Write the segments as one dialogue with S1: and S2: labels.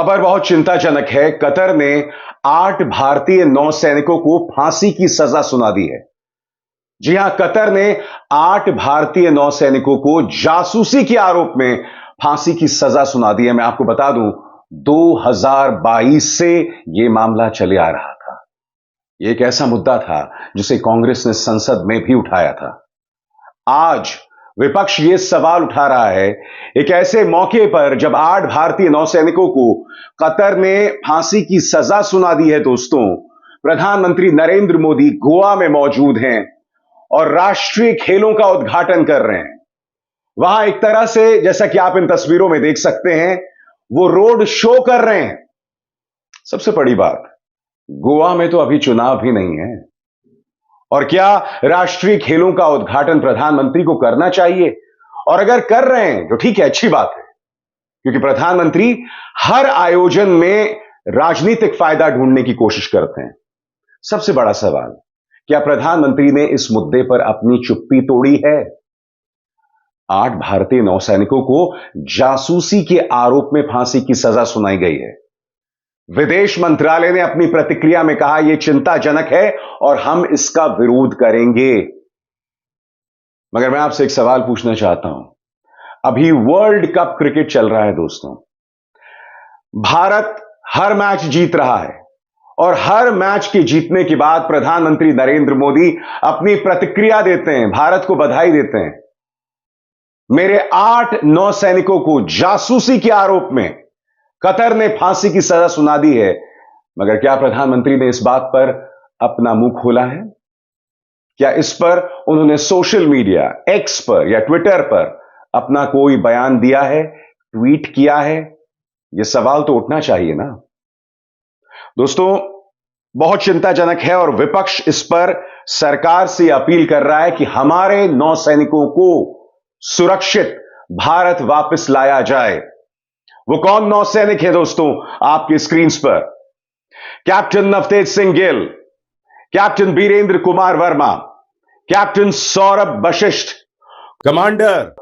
S1: खबर बहुत चिंताजनक है। कतर ने 8 भारतीय नौसैनिकों को फांसी की सजा सुना दी है। जी हां, कतर ने 8 भारतीय नौसैनिकों को जासूसी के आरोप में फांसी की सजा सुना दी है। मैं आपको बता दूं, 2022 से यह मामला चले आ रहा था। यह एक ऐसा मुद्दा था जिसे कांग्रेस ने संसद में भी उठाया था। आज विपक्ष यह सवाल उठा रहा है, एक ऐसे मौके पर जब 8 भारतीय नौसैनिकों को कतर ने फांसी की सजा सुना दी है। दोस्तों, प्रधानमंत्री नरेंद्र मोदी गोवा में मौजूद हैं और राष्ट्रीय खेलों का उद्घाटन कर रहे हैं। वहां एक तरह से, जैसा कि आप इन तस्वीरों में देख सकते हैं, वो रोड शो कर रहे हैं। सबसे बड़ी बात, गोवा में तो अभी चुनाव भी नहीं है। और क्या राष्ट्रीय खेलों का उद्घाटन प्रधानमंत्री को करना चाहिए? और अगर कर रहे हैं तो ठीक है, अच्छी बात है, क्योंकि प्रधानमंत्री हर आयोजन में राजनीतिक फायदा ढूंढने की कोशिश करते हैं। सबसे बड़ा सवाल, क्या प्रधानमंत्री ने इस मुद्दे पर अपनी चुप्पी तोड़ी है? 8 भारतीय नौसैनिकों को जासूसी के आरोप में फांसी की सजा सुनाई गई है। विदेश मंत्रालय ने अपनी प्रतिक्रिया में कहा, यह चिंताजनक है और हम इसका विरोध करेंगे। मगर मैं आपसे एक सवाल पूछना चाहता हूं। अभी वर्ल्ड कप क्रिकेट चल रहा है दोस्तों। भारत हर मैच जीत रहा है और हर मैच के जीतने के बाद प्रधानमंत्री नरेंद्र मोदी अपनी प्रतिक्रिया देते हैं, भारत को बधाई देते हैं। मेरे 8 नौसैनिकों को जासूसी के आरोप में कतर ने फांसी की सजा सुना दी है। मगर क्या प्रधानमंत्री ने इस बात पर अपना मुंह खोला है? क्या इस पर उन्होंने सोशल मीडिया, एक्स पर या ट्विटर पर अपना कोई बयान दिया है, ट्वीट किया है? यह सवाल तो उठना चाहिए ना। दोस्तों, बहुत चिंताजनक है और विपक्ष इस पर सरकार से अपील कर रहा है कि हमारे नौसैनिकों को सुरक्षित भारत वापस लाया जाए। वो कौन नौसैनिक है दोस्तों? आपकी स्क्रीन पर captain Navtej Singh Gill, captain Birendra Kumar Verma, captain Saurabh Vashishtha, commander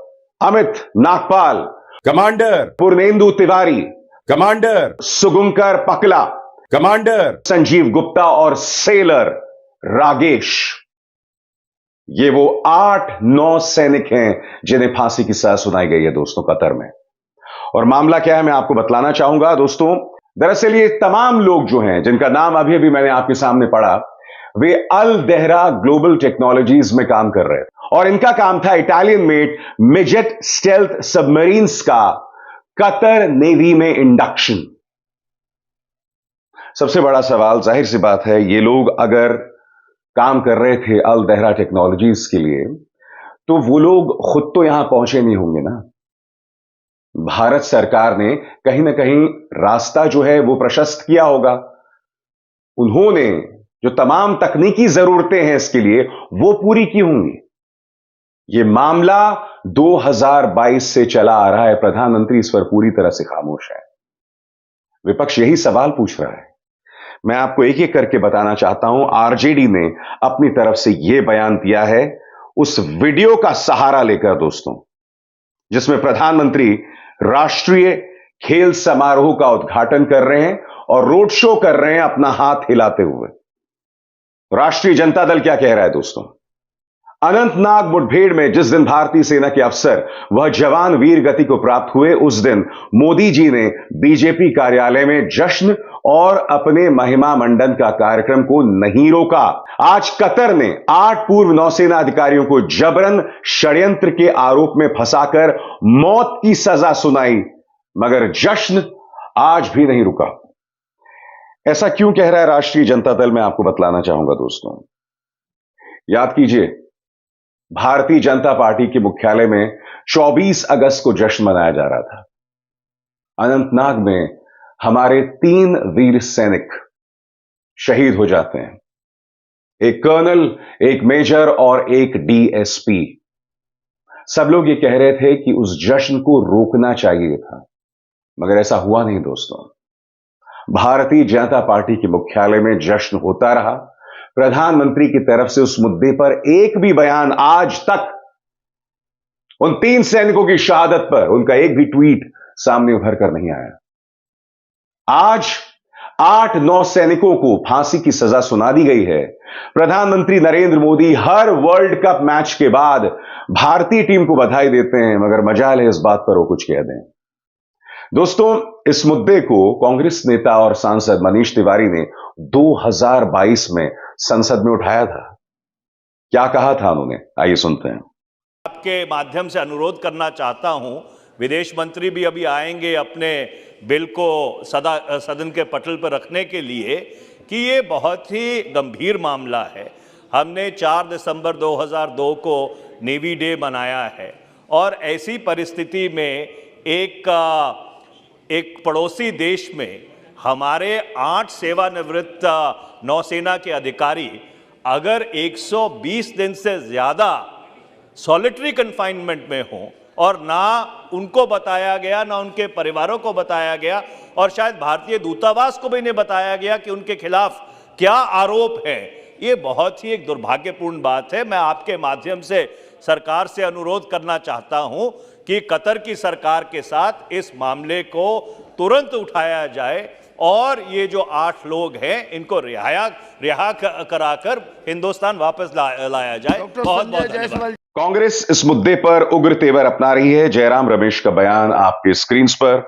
S1: Amit Nagpal, commander Purnendu Tiwari, commander Sugunkar Pakla, commander Sanjeev Gupta और सेलर रागेश। ये वो 8 नौसैनिक हैं जिन्हें फांसी की सजा सुनाई गई है दोस्तों कतर में। और मामला क्या है, मैं आपको बतलाना चाहूंगा दोस्तों। दरअसल ये तमाम लोग जो हैं, जिनका नाम अभी अभी मैंने आपके सामने पढ़ा, वे अल दहरा ग्लोबल टेक्नोलॉजीज में काम कर रहे हैं और इनका काम था इटालियन मेड मिजेट स्टेल्थ सबमरीन्स का कतर नेवी में इंडक्शन। सबसे बड़ा सवाल, जाहिर सी बात है, ये लोग अगर काम कर रहे थे अल दहरा टेक्नोलॉजीज के लिए, तो वो लोग खुद तो यहां पहुंचे नहीं होंगे ना। भारत सरकार ने कहीं ना कहीं रास्ता जो है वो प्रशस्त किया होगा। उन्होंने जो तमाम तकनीकी जरूरतें हैं इसके लिए, वो पूरी की होंगी। ये मामला 2022 से चला आ रहा है। प्रधानमंत्री इस पर पूरी तरह से खामोश है। विपक्ष यही सवाल पूछ रहा है। मैं आपको एक एक करके बताना चाहता हूं। आरजेडी ने अपनी तरफ से यह बयान दिया है उस वीडियो का सहारा लेकर दोस्तों, जिसमें प्रधानमंत्री राष्ट्रीय खेल समारोह का उद्घाटन कर रहे हैं और रोड शो कर रहे हैं अपना हाथ हिलाते हुए। राष्ट्रीय जनता दल क्या कह रहा है दोस्तों? अनंतनाग मुठभेड़ में जिस दिन भारतीय सेना के अफसर वह जवान वीर गति को प्राप्त हुए, उस दिन मोदी जी ने बीजेपी कार्यालय में जश्न और अपने महिमा मंडन का कार्यक्रम को नहीं रोका। आज कतर ने 8 पूर्व नौसेना अधिकारियों को जबरन षड्यंत्र के आरोप में फंसाकर मौत की सजा सुनाई, मगर जश्न आज भी नहीं रुका। ऐसा क्यों कह रहा है राष्ट्रीय जनता दल? मैं आपको बतलाना चाहूंगा दोस्तों। याद कीजिए, भारतीय जनता पार्टी के मुख्यालय में 24 अगस्त को जश्न मनाया जा रहा था। अनंतनाग में हमारे 3 वीर सैनिक शहीद हो जाते हैं, एक कर्नल, एक मेजर और एक डीएसपी। सब लोग ये कह रहे थे कि उस जश्न को रोकना चाहिए था, मगर ऐसा हुआ नहीं दोस्तों। भारतीय जनता पार्टी के मुख्यालय में जश्न होता रहा। प्रधानमंत्री की तरफ से उस मुद्दे पर एक भी बयान आज तक, उन 3 सैनिकों की शहादत पर उनका एक भी ट्वीट सामने उभर कर नहीं आया। आज 8 नौसैनिकों को फांसी की सजा सुना दी गई है। प्रधानमंत्री नरेंद्र मोदी हर वर्ल्ड कप मैच के बाद भारतीय टीम को बधाई देते हैं, मगर मजाल है इस बात पर वो कुछ कह दें। दोस्तों, इस मुद्दे को कांग्रेस नेता और सांसद मनीष तिवारी ने 2022 में संसद में उठाया था। क्या कहा था उन्होंने, आइए सुनते हैं।
S2: आपके माध्यम से अनुरोध करना चाहता हूं, विदेश मंत्री भी अभी आएंगे अपने बिल को सदन के पटल पर रखने के लिए, कि ये बहुत ही गंभीर मामला है। हमने 4 दिसंबर 2002 को नेवी डे मनाया है और ऐसी परिस्थिति में एक पड़ोसी देश में हमारे 8 सेवानिवृत्त नौसेना के अधिकारी अगर 120 दिन से ज़्यादा सॉलिटरी कन्फाइनमेंट में हों और ना उनको बताया गया, ना उनके परिवारों को बताया गया और शायद भारतीय दूतावास को भी नहीं बताया गया कि उनके खिलाफ क्या आरोप है, ये बहुत ही एक दुर्भाग्यपूर्ण बात है। मैं आपके माध्यम से सरकार से अनुरोध करना चाहता हूं कि कतर की सरकार के साथ इस मामले को तुरंत उठाया जाए और ये जो 8 लोग हैं इनको रिहा कराकर हिंदुस्तान वापस लाया जाए। बहुत बहुत धन्यवाद।
S1: कांग्रेस इस मुद्दे पर उग्र तेवर अपना रही है। जयराम रमेश का बयान आपके स्क्रीन पर।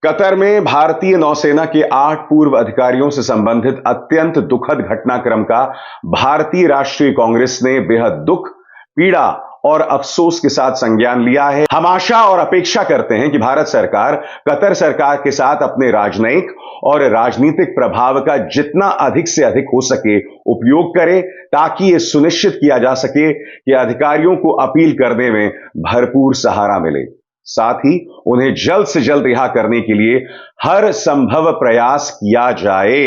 S1: कतर में भारतीय नौसेना के 8 पूर्व अधिकारियों से संबंधित अत्यंत दुखद घटनाक्रम का भारतीय राष्ट्रीय कांग्रेस ने बेहद दुख, पीड़ा और अफसोस के साथ संज्ञान लिया है। हम आशा और अपेक्षा करते हैं कि भारत सरकार कतर सरकार के साथ अपने राजनयिक और राजनीतिक प्रभाव का जितना अधिक से अधिक हो सके उपयोग करे, ताकि यह सुनिश्चित किया जा सके कि अधिकारियों को अपील करने में भरपूर सहारा मिले। साथ ही उन्हें जल्द से जल्द रिहा करने के लिए हर संभव प्रयास किया जाए।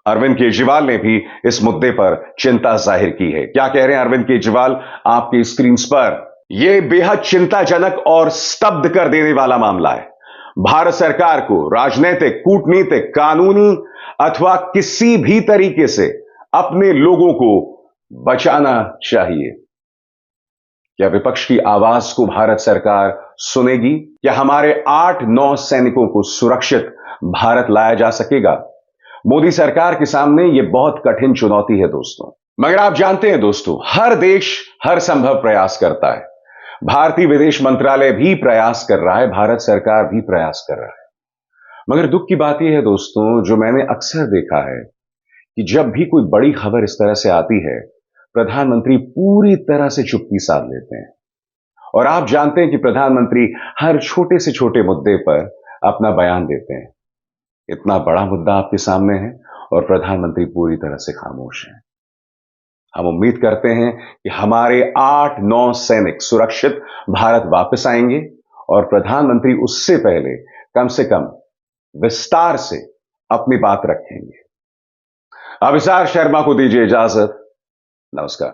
S1: अरविंद केजरीवाल ने भी इस मुद्दे पर चिंता जाहिर की है। क्या कह रहे हैं अरविंद केजरीवाल, आपकी स्क्रीन पर। यह बेहद चिंताजनक और स्तब्ध कर देने वाला मामला है। भारत सरकार को राजनीतिक, कूटनीतिक, कानूनी अथवा किसी भी तरीके से अपने लोगों को बचाना चाहिए। क्या विपक्ष की आवाज को भारत सरकार सुनेगी? क्या हमारे 8-9 सैनिकों को सुरक्षित भारत लाया जा सकेगा? मोदी सरकार के सामने यह बहुत कठिन चुनौती है दोस्तों। मगर आप जानते हैं दोस्तों, हर देश हर संभव प्रयास करता है। भारतीय विदेश मंत्रालय भी प्रयास कर रहा है, भारत सरकार भी प्रयास कर रहा है। मगर दुख की बात यह है दोस्तों, जो मैंने अक्सर देखा है कि जब भी कोई बड़ी खबर इस तरह से आती है, प्रधानमंत्री पूरी तरह से चुप्पी साध लेते हैं। और आप जानते हैं कि प्रधानमंत्री हर छोटे से छोटे मुद्दे पर अपना बयान देते हैं। इतना बड़ा मुद्दा आपके सामने है और प्रधानमंत्री पूरी तरह से खामोश हैं। हम उम्मीद करते हैं कि हमारे 8-9 सैनिक सुरक्षित भारत वापस आएंगे और प्रधानमंत्री उससे पहले कम से कम विस्तार से अपनी बात रखेंगे। अभिसार शर्मा को दीजिए इजाजत। नमस्कार।